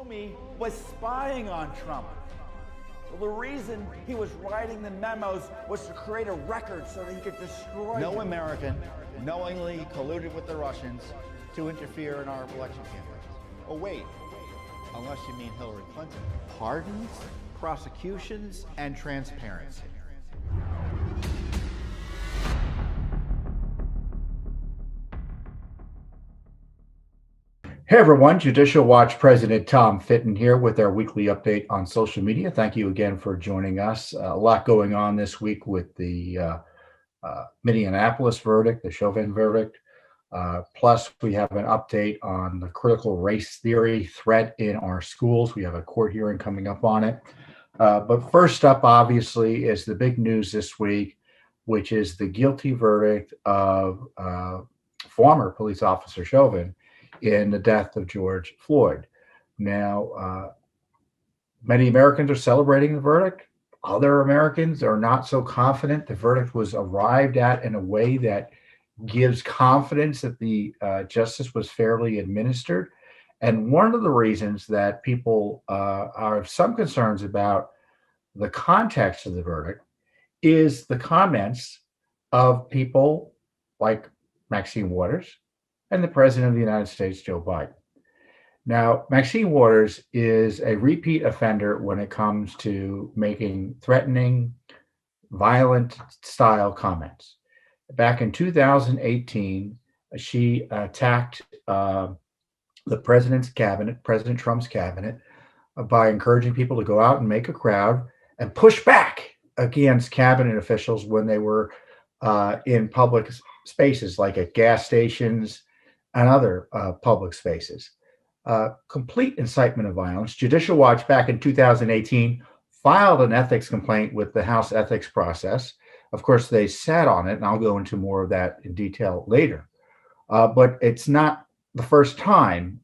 Comey was spying on Trump. Well, the reason he was writing the memos was to create a record so that he could destroy No him. American knowingly colluded with the Russians to interfere in our election campaigns. Oh, wait, unless you mean Hillary Clinton. Pardons, prosecutions, and transparency. Hey everyone, Judicial Watch President Tom Fitton here with our weekly update on social media. Thank you again for joining us. A lot going on this week with the Minneapolis verdict, the Chauvin verdict. Plus, we have an update on the critical race theory threat in our schools. We have a court hearing coming up on it. But first up, obviously, is the big news this week, which is the guilty verdict of former police officer Chauvin in the death of George Floyd. Now, many Americans are celebrating the verdict. Other Americans are not so confident. The verdict was arrived at in a way that gives confidence that the justice was fairly administered. And one of the reasons that people have some concerns about the context of the verdict is the comments of people like Maxine Waters and the President of the United States, Joe Biden. Now, Maxine Waters is a repeat offender when it comes to making threatening, violent style comments. Back in 2018, she attacked the president's cabinet, President Trump's cabinet, by encouraging people to go out and make a crowd and push back against cabinet officials when they were in public spaces, like at gas stations and other public spaces. Complete incitement of violence. Judicial Watch back in 2018 filed an ethics complaint with the House ethics process. Of course, they sat on it, and I'll go into more of that in detail later. But it's not the first time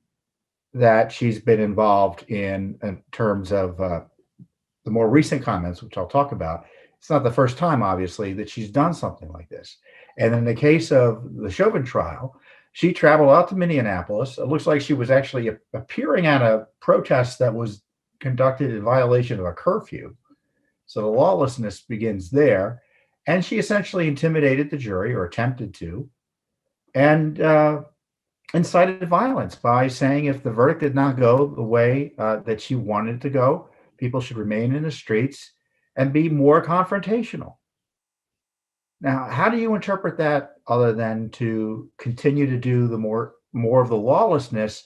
that she's been involved in terms of the more recent comments, which I'll talk about. It's not the first time, obviously, that she's done something like this. And in the case of the Chauvin trial, she traveled out to Minneapolis. It looks like she was actually appearing at a protest that was conducted in violation of a curfew. So the lawlessness begins there. And she essentially intimidated the jury, or attempted to, and incited violence by saying if the verdict did not go the way that she wanted it to go, people should remain in the streets and be more confrontational. Now, how do you interpret that other than to continue to do the more of the lawlessness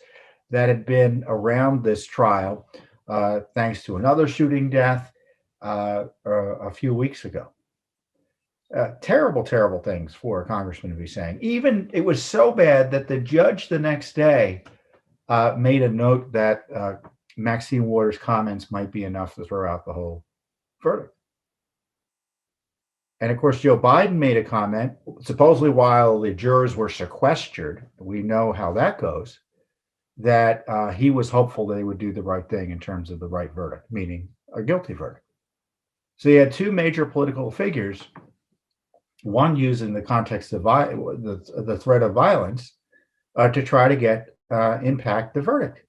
that had been around this trial, thanks to another shooting death a few weeks ago? Terrible, terrible things for a congressman to be saying. Even it was so bad that the judge the next day made a note that Maxine Waters' comments might be enough to throw out the whole verdict. And of course, Joe Biden made a comment, supposedly while the jurors were sequestered. We know how that goes, that he was hopeful they would do the right thing in terms of the right verdict, meaning a guilty verdict. So you had two major political figures, one using the context of the threat of violence to try to impact the verdict.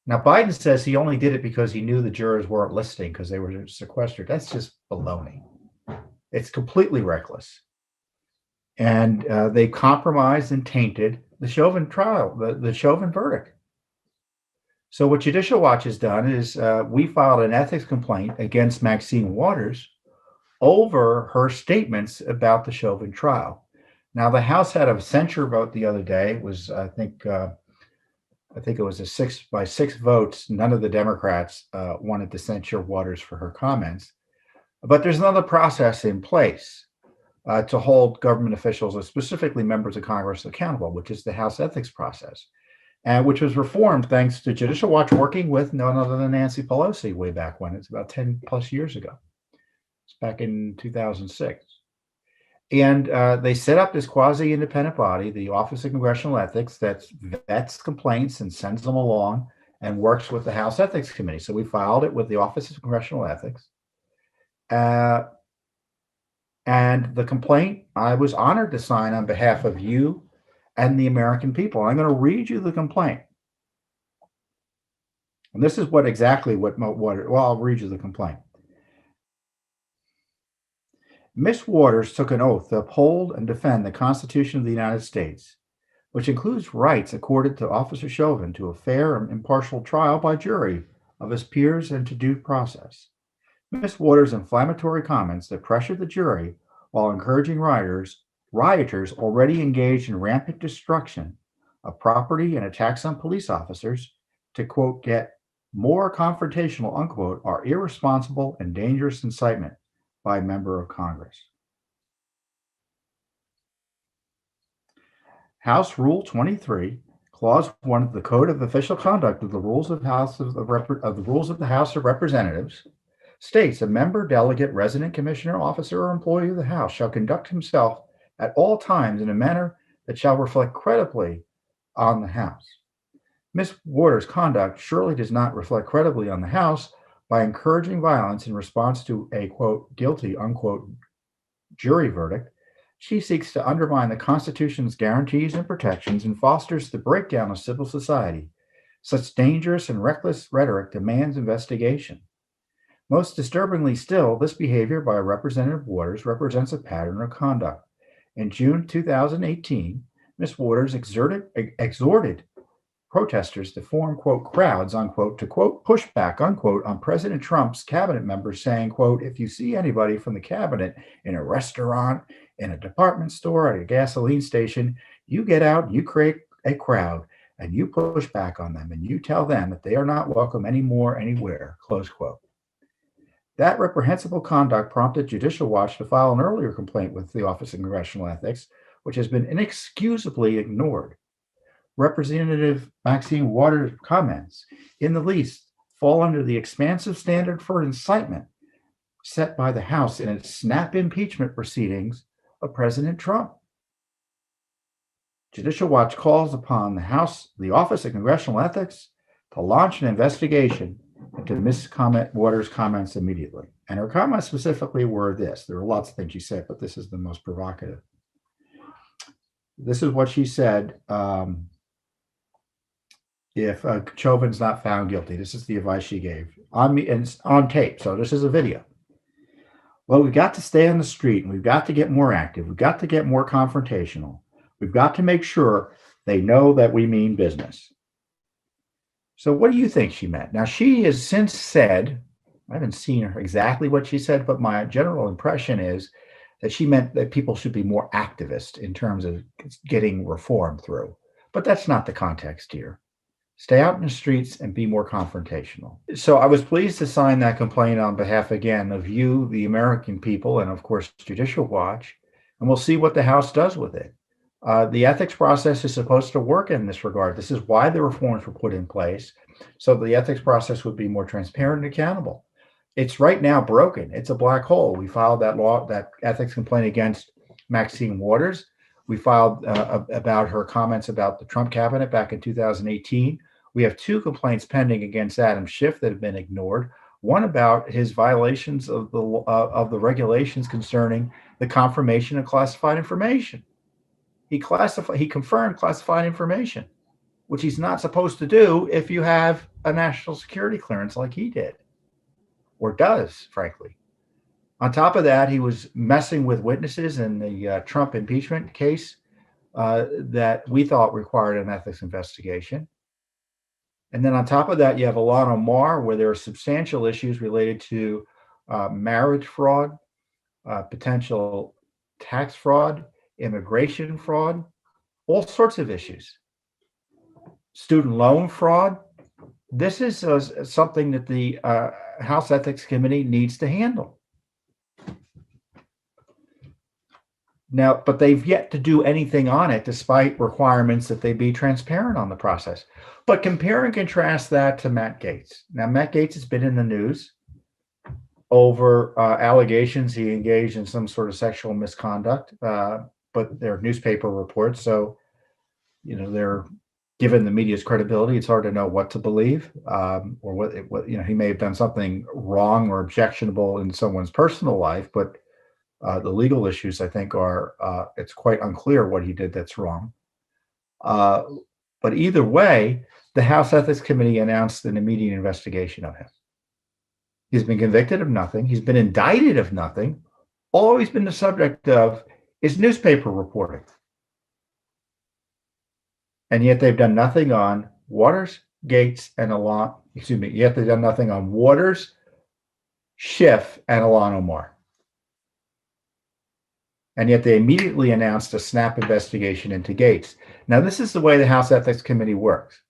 Now, Biden says he only did it because he knew the jurors weren't listening because they were sequestered. That's just baloney. It's completely reckless. And they compromised and tainted the Chauvin trial, the Chauvin verdict. So what Judicial Watch has done is we filed an ethics complaint against Maxine Waters over her statements about the Chauvin trial. Now, the House had a censure vote the other day. It was, I think it was a 6-by-6 votes. None of the Democrats wanted to censure Waters for her comments. But there's another process in place to hold government officials, or specifically members of Congress, accountable, which is the House ethics process, and which was reformed thanks to Judicial Watch working with none other than Nancy Pelosi way back when. It's about 10 plus years ago. It's back in 2006. And they set up this quasi-independent body, the Office of Congressional Ethics, that vets complaints and sends them along and works with the House Ethics Committee. So we filed it with the Office of Congressional Ethics. And the complaint, I was honored to sign on behalf of you and the American people. I'm going to read you the complaint. And this is exactly what well, I'll read you the complaint. Miss Waters took an oath to uphold and defend the Constitution of the United States, which includes rights accorded to Officer Chauvin to a fair and impartial trial by jury of his peers and to due process. Miss Waters' inflammatory comments that pressured the jury while encouraging rioters already engaged in rampant destruction of property and attacks on police officers to, quote, get more confrontational, unquote, are irresponsible and dangerous incitement by a member of Congress. House Rule 23, Clause 1 of the Code of Official Conduct of the Rules of the House of Representatives states a member, delegate, resident, commissioner, officer, or employee of the House shall conduct himself at all times in a manner that shall reflect credibly on the House. Miss Waters' conduct surely does not reflect credibly on the House by encouraging violence in response to a, quote, guilty, unquote, jury verdict. She seeks to undermine the Constitution's guarantees and protections and fosters the breakdown of civil society. Such dangerous and reckless rhetoric demands investigation. Most disturbingly still, this behavior by Representative Waters represents a pattern of conduct. In June 2018, Ms. Waters exhorted protesters to form, quote, crowds, unquote, to, quote, push back, unquote, on President Trump's cabinet members, saying, quote, if you see anybody from the cabinet in a restaurant, in a department store, at a gasoline station, you get out, you create a crowd, and you push back on them, and you tell them that they are not welcome anymore, anywhere, close quote. That reprehensible conduct prompted Judicial Watch to file an earlier complaint with the Office of Congressional Ethics, which has been inexcusably ignored. Representative Maxine Waters' comments, in the least, fall under the expansive standard for incitement set by the House in its snap impeachment proceedings of President Trump. Judicial Watch calls upon the Office of Congressional Ethics to launch an investigation into Ms. Waters' comments immediately. And her comments specifically were this. There are lots of things she said, but this is the most provocative. This is what she said. If Chauvin's not found guilty, this is the advice she gave on me and on tape. So this is a video. Well, we've got to stay on the street and we've got to get more active. We've got to get more confrontational. We've got to make sure they know that we mean business. So what do you think she meant? Now, she has since said, I haven't seen her exactly what she said, but my general impression is that she meant that people should be more activist in terms of getting reform through. But that's not the context here. Stay out in the streets and be more confrontational. So I was pleased to sign that complaint on behalf, again, of you, the American people, and of course, Judicial Watch, and we'll see what the House does with it. The ethics process is supposed to work in this regard. This is why the reforms were put in place, so the ethics process would be more transparent and accountable. It's right now broken. It's a black hole. We filed that ethics complaint against Maxine Waters. We filed about her comments about the Trump cabinet back in 2018. We have 2 complaints pending against Adam Schiff that have been ignored. One about his violations of the regulations concerning the confirmation of classified information. He confirmed classified information, which he's not supposed to do if you have a national security clearance like he did, or does, frankly. On top of that, he was messing with witnesses in the Trump impeachment case that we thought required an ethics investigation. And then on top of that, you have Ilhan Omar, where there are substantial issues related to marriage fraud, potential tax fraud, immigration fraud, all sorts of issues. Student loan fraud. This is something that the House Ethics Committee needs to handle. Now, but they've yet to do anything on it, despite requirements that they be transparent on the process. But compare and contrast that to Matt Gaetz. Now, Matt Gaetz has been in the news over allegations he engaged in some sort of sexual misconduct, but they're newspaper reports. So, they're given the media's credibility. It's hard to know what to believe, or what he may have done something wrong or objectionable in someone's personal life, but the legal issues, I think, are it's quite unclear what he did that's wrong. But either way, the House Ethics Committee announced an immediate investigation of him. He's been convicted of nothing. He's been indicted of nothing. All he's been the subject of is newspaper reporting. And yet they've done nothing on Waters, Gates, and yet they've done nothing on Waters, Schiff, and Ilhan Omar. And yet they immediately announced a snap investigation into Gates. Now, this is the way the House Ethics Committee works.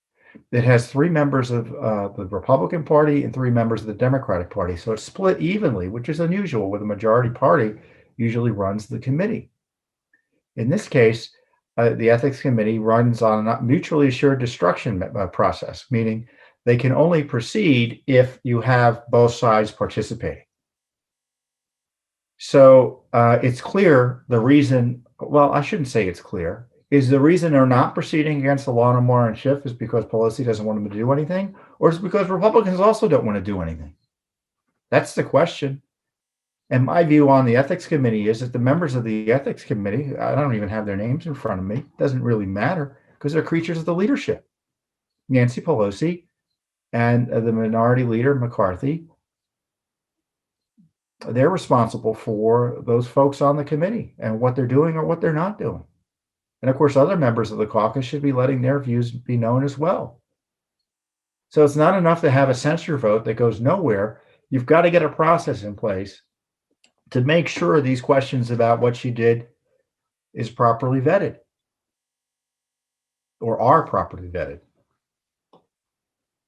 It has 3 members of the Republican Party and 3 members of the Democratic Party. So it's split evenly, which is unusual, where the majority party usually runs the committee. In this case, the Ethics Committee runs on a mutually assured destruction process, meaning they can only proceed if you have both sides participating. So it's clear the reason, well, I shouldn't say it's clear, is the reason they're not proceeding against Ilhan Omar and Schiff is because Pelosi doesn't want them to do anything, or is it because Republicans also don't want to do anything? That's the question. And my view on the Ethics Committee is that the members of the Ethics Committee, I don't even have their names in front of me, doesn't really matter, because they're creatures of the leadership. Nancy Pelosi and the minority leader, McCarthy, they're responsible for those folks on the committee and what they're doing or what they're not doing. And of course, other members of the caucus should be letting their views be known as well. So it's not enough to have a censure vote that goes nowhere. You've got to get a process in place to make sure these questions about what she did is properly vetted or are properly vetted.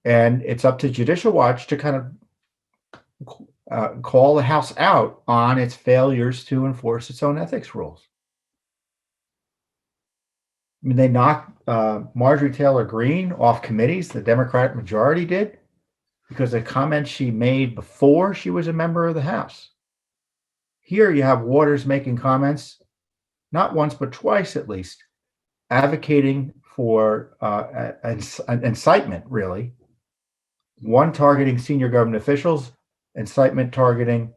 And it's up to Judicial Watch to kind of call the House out on its failures to enforce its own ethics rules. I mean, they knocked Marjorie Taylor Greene off committees, the Democratic majority did, because of comments she made before she was a member of the House. Here you have Waters making comments, not once, but twice at least, advocating for incitement, really. One targeting senior government officials, incitement targeting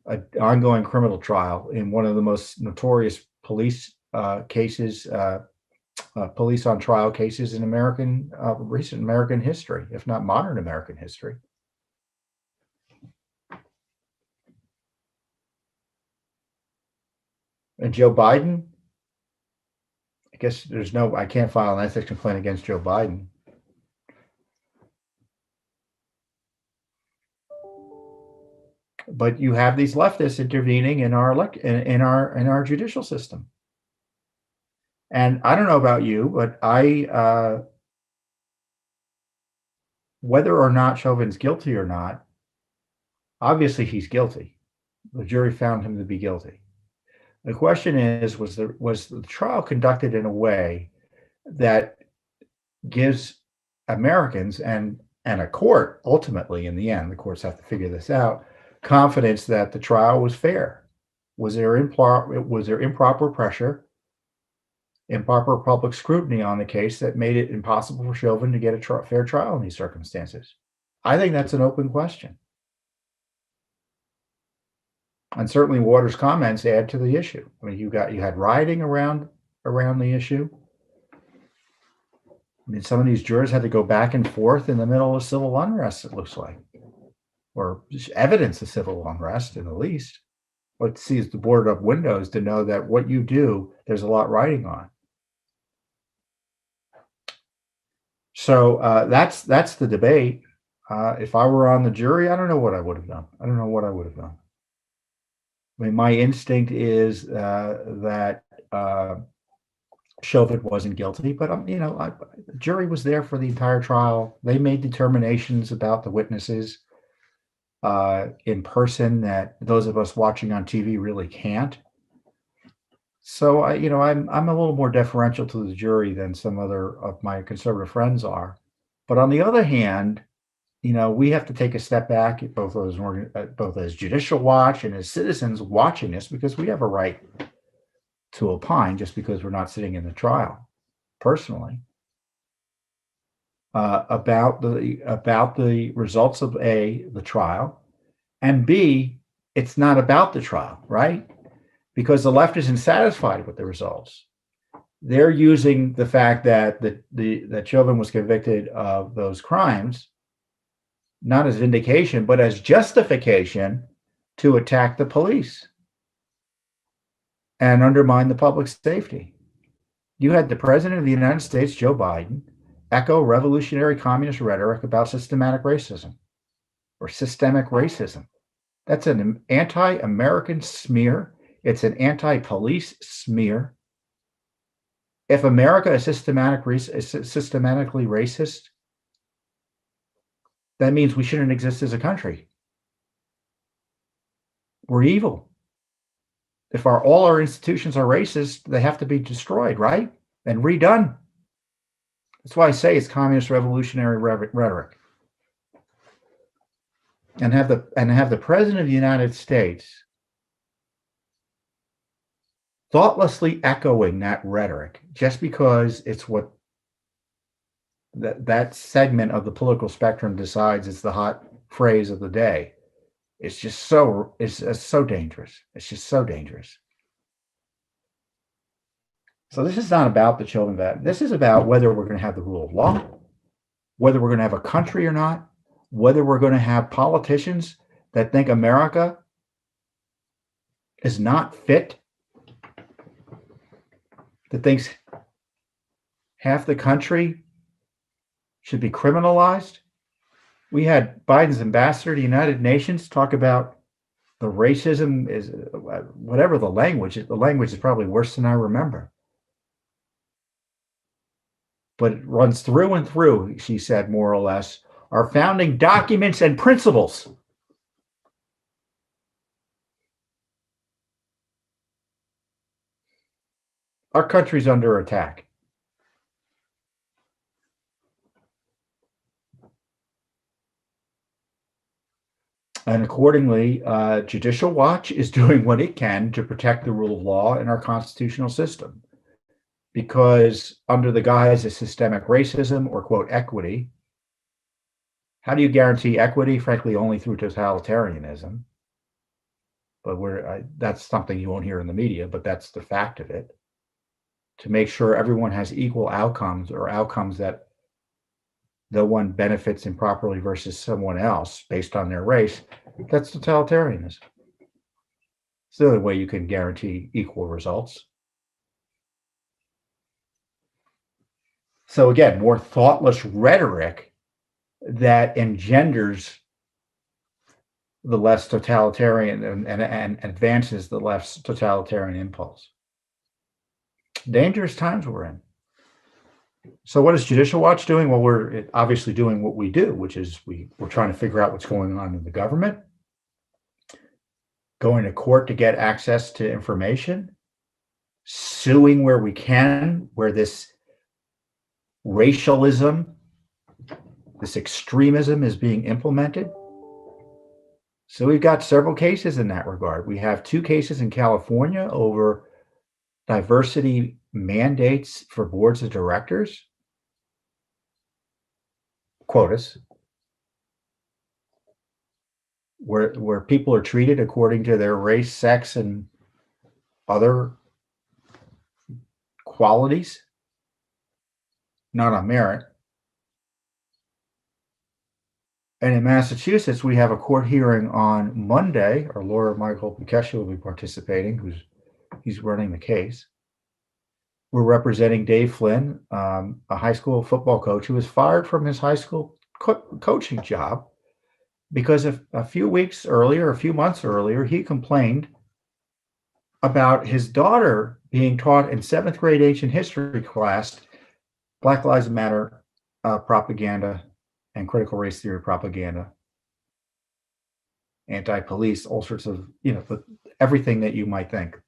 an ongoing criminal trial in one of the most notorious police cases, police on trial cases in recent American history, if not modern American history. And Joe Biden, I guess I can't file an ethics complaint against Joe Biden. But you have these leftists intervening in our judicial system. And I don't know about you, but whether or not Chauvin's guilty or not, obviously he's guilty. The jury found him to be guilty. The question is, was the trial conducted in a way that gives Americans and a court, ultimately in the end, the courts have to figure this out, confidence that the trial was fair? Was there improper pressure, improper public scrutiny on the case that made it impossible for Chauvin to get a fair trial in these circumstances? I think that's an open question. And certainly Waters' comments add to the issue. I mean, you had rioting around the issue. I mean, some of these jurors had to go back and forth in the middle of civil unrest, it looks like, or evidence of civil unrest, in the least. What sees the boarded up windows to know that what you do, there's a lot riding on. So that's the debate. If I were on the jury, I don't know what I would have done. I mean, my instinct is that Chauvin wasn't guilty, but the jury was there for the entire trial. They made determinations about the witnesses in person that those of us watching on TV really can't. So I'm a little more deferential to the jury than some other of my conservative friends are. But on the other hand, we have to take a step back, both as Judicial Watch and as citizens watching this, because we have a right to opine just because we're not sitting in the trial personally, about the results of the trial, and B, it's not about the trial, right? Because the left isn't satisfied with the results. they're using the fact that that Chauvin was convicted of those crimes not as vindication, but as justification to attack the police and undermine the public safety. You had the President of the United States, Joe Biden, echo revolutionary communist rhetoric about systematic racism or systemic racism. That's an anti-American smear. It's an anti-police smear. If America is systematically racist, that means we shouldn't exist as a country. We're evil. If all our institutions are racist, they have to be destroyed, right? And redone. That's why I say it's communist revolutionary rhetoric. And have the President of the United States thoughtlessly echoing that rhetoric just because it's what that segment of the political spectrum decides is the hot phrase of the day. It's just so dangerous. It's just so dangerous. So this is not about the Chauvin vet. This is about whether we're going to have the rule of law, whether we're going to have a country or not, whether we're going to have politicians that think America is not fit, that thinks half the country should be criminalized. We had Biden's ambassador to the United Nations talk about the racism is whatever the language is probably worse than I remember. But it runs through and through, she said, more or less, our founding documents and principles. Our country's under attack. And accordingly, Judicial Watch is doing what it can to protect the rule of law in our constitutional system. Because under the guise of systemic racism or, quote, equity, how do you guarantee equity? Frankly, only through totalitarianism. But that's something you won't hear in the media, but that's the fact of it. To make sure everyone has equal outcomes or outcomes that no one benefits improperly versus someone else based on their race, that's totalitarianism. It's the only way you can guarantee equal results. So again, more thoughtless rhetoric that engenders the left's totalitarian and advances the left's totalitarian impulse. Dangerous times we're in. So what is Judicial Watch doing? Well, we're obviously doing what we do, which is we're trying to figure out what's going on in the government, going to court to get access to information, suing where we can, where this racialism, this extremism is being implemented. So we've got several cases in that regard. We have 2 cases in California over diversity mandates for boards of directors, quotas, where people are treated according to their race, sex, and other qualities, not on merit. And in Massachusetts, we have a court hearing on Monday. Our lawyer, Michael Pukesha, will be participating, he's running the case. We're representing Dave Flynn, a high school football coach who was fired from his high school coaching job because a few months earlier, he complained about his daughter being taught in 7th grade ancient history class Black Lives Matter propaganda and critical race theory propaganda, anti-police, all sorts of, everything that you might think.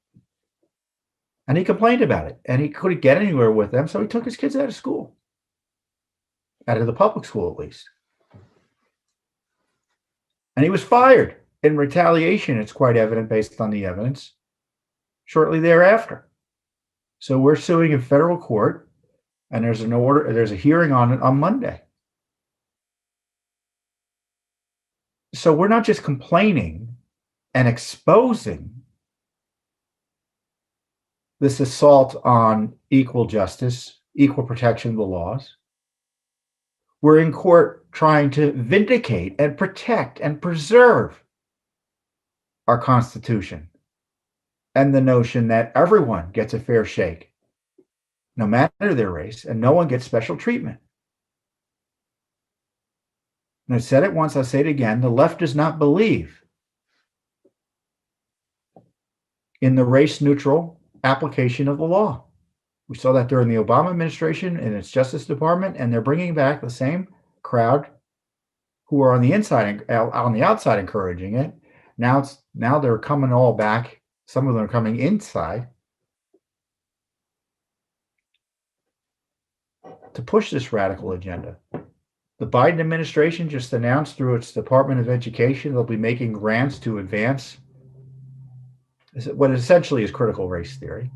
And he complained about it, and he couldn't get anywhere with them, so he took his kids out of school, out of the public school at least. And he was fired in retaliation. It's quite evident based on the evidence shortly thereafter. So we're suing in federal court, and there's a hearing on it on Monday. So we're not just complaining and exposing this assault on equal justice, equal protection of the laws. We're in court trying to vindicate and protect and preserve our Constitution and the notion that everyone gets a fair shake, no matter their race, and no one gets special treatment. And I said it once, I'll say it again, the left does not believe in the race-neutral application of the law. We saw that during the Obama administration in its Justice Department, and they're bringing back the same crowd who are on the outside encouraging it. Now they're coming all back. Some of them are coming inside to push this radical agenda. The Biden administration just announced through its Department of Education they'll be making grants to advance what essentially is critical race theory.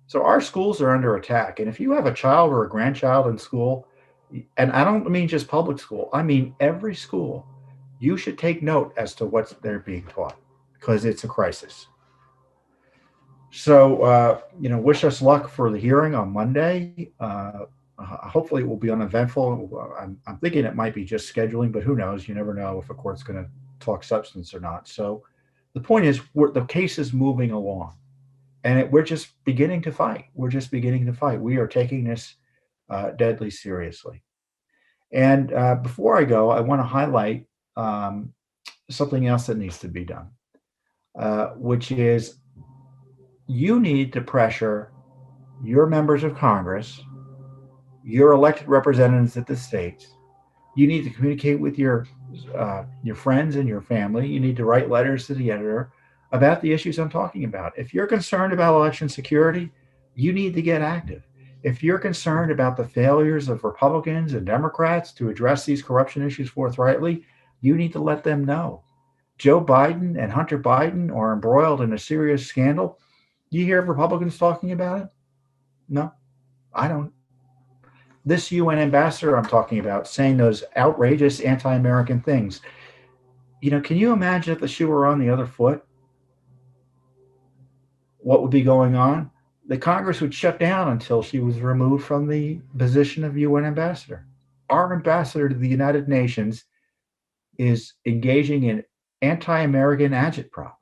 So our schools are under attack. And if you have a child or a grandchild in school, and I don't mean just public school, I mean every school, you should take note as to what they're being taught, because it's a crisis. So, wish us luck for the hearing on Monday. Hopefully it will be uneventful. I'm thinking it might be just scheduling, but who knows? You never know if a court's going to talk substance or not. So the point is, the case is moving along, and we're just beginning to fight. We are taking this deadly seriously. And before I go, I want to highlight something else that needs to be done, which is you need to pressure your members of Congress, your elected representatives at the states. You need to communicate with your friends and your family. You need to write letters to the editor about the issues I'm talking about. If you're concerned about election security, you need to get active. If you're concerned about the failures of Republicans and Democrats to address these corruption issues forthrightly, you need to let them know. Joe Biden and Hunter Biden are embroiled in a serious scandal. You hear Republicans talking about it? No, I don't. This UN ambassador I'm talking about saying those outrageous anti-American things. Can you imagine if the shoe were on the other foot? What would be going on? The Congress would shut down until she was removed from the position of UN ambassador. Our ambassador to the United Nations is engaging in anti-American agitprop.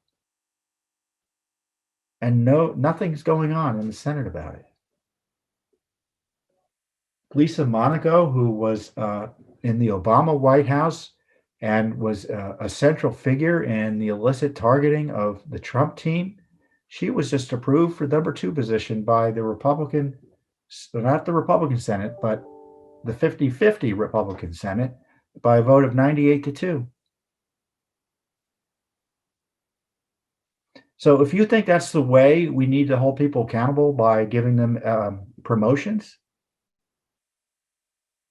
And nothing's going on in the Senate about it. Lisa Monaco, who was in the Obama White House and was a central figure in the illicit targeting of the Trump team, she was just approved for number 2 position by the Republican, not the Republican Senate, but the 50-50 Republican Senate by a vote of 98-2. So if you think that's the way we need to hold people accountable by giving them promotions,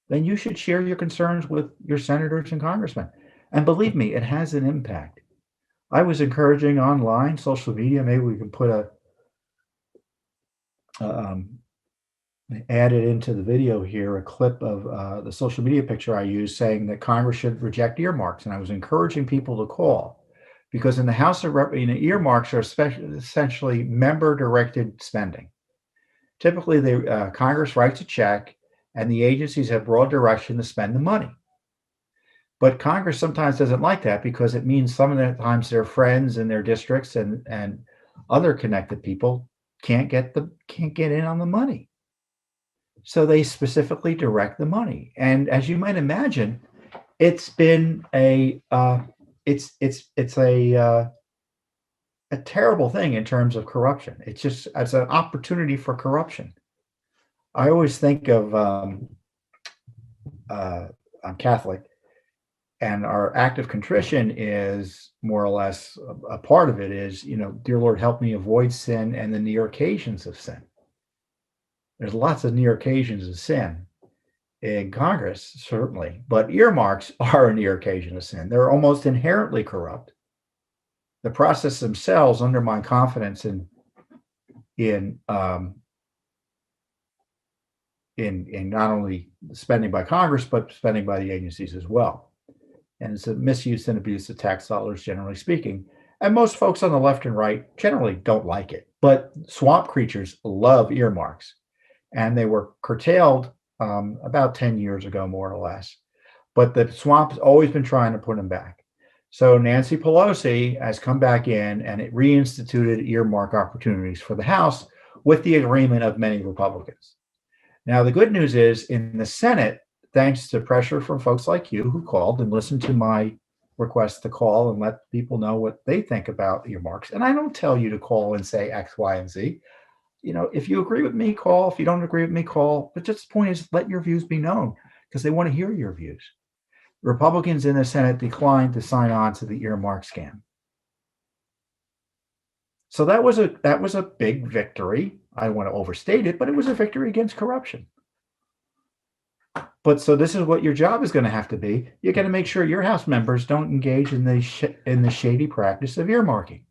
then you should share your concerns with your senators and congressmen. And believe me, it has an impact. I was encouraging online, social media, maybe we can put added into the video here, a clip of the social media picture I used saying that Congress should reject earmarks. And I was encouraging people to call, because in the House of earmarks are essentially member-directed spending. Typically, Congress writes a check, and the agencies have broad direction to spend the money. But Congress sometimes doesn't like that, because it means some of the times their friends in their districts and other connected people can't get in on the money. So they specifically direct the money. And as you might imagine, it's been a terrible thing in terms of corruption. It's an opportunity for corruption. I always think of I'm Catholic, and our act of contrition is more or less a part of it is, dear Lord, help me avoid sin and the near occasions of sin. There's lots of near occasions of sin in Congress, certainly, but earmarks are a near occasion of sin. They're almost inherently corrupt. The process themselves undermine confidence in not only spending by Congress, but spending by the agencies as well. And it's a misuse and abuse of tax dollars, generally speaking. And most folks on the left and right generally don't like it. But swamp creatures love earmarks. And they were curtailed about 10 years ago, more or less. But the swamp's always been trying to put them back. So Nancy Pelosi has come back in and it reinstituted earmark opportunities for the House with the agreement of many Republicans. Now, the good news is in the Senate, thanks to pressure from folks like you who called and listened to my request to call and let people know what they think about earmarks. And I don't tell you to call and say X, Y, and Z. If you agree with me, call. If you don't agree with me, call. But just the point is, let your views be known because they want to hear your views. Republicans in the Senate declined to sign on to the earmark scam. So that was a big victory. I don't want to overstate it, but it was a victory against corruption. But so this is what your job is going to have to be. You're going to make sure your House members don't engage in the shady practice of earmarking.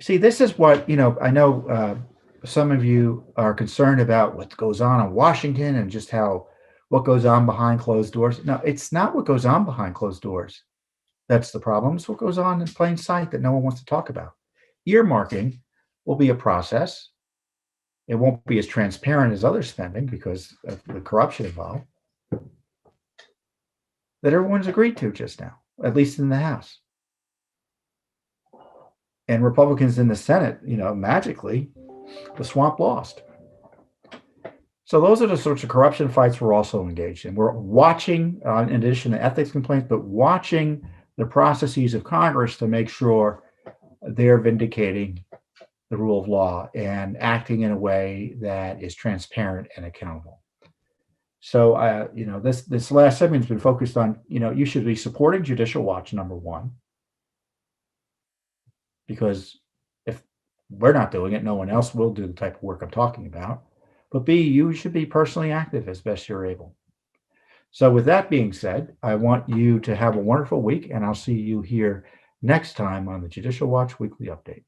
See, this is what, I know some of you are concerned about what goes on in Washington and just what goes on behind closed doors. No, it's not what goes on behind closed doors. That's the problem. It's what goes on in plain sight that no one wants to talk about. Earmarking will be a process. It won't be as transparent as other spending because of the corruption involved that everyone's agreed to just now, at least in the House. And Republicans in the Senate, magically, the swamp lost. So those are the sorts of corruption fights we're also engaged in. We're watching, in addition to ethics complaints, but watching the processes of Congress to make sure they're vindicating the rule of law and acting in a way that is transparent and accountable. So, this last segment has been focused on, you should be supporting Judicial Watch, number one, because if we're not doing it, no one else will do the type of work I'm talking about. But B, you should be personally active as best you're able. So with that being said, I want you to have a wonderful week, and I'll see you here next time on the Judicial Watch Weekly Update.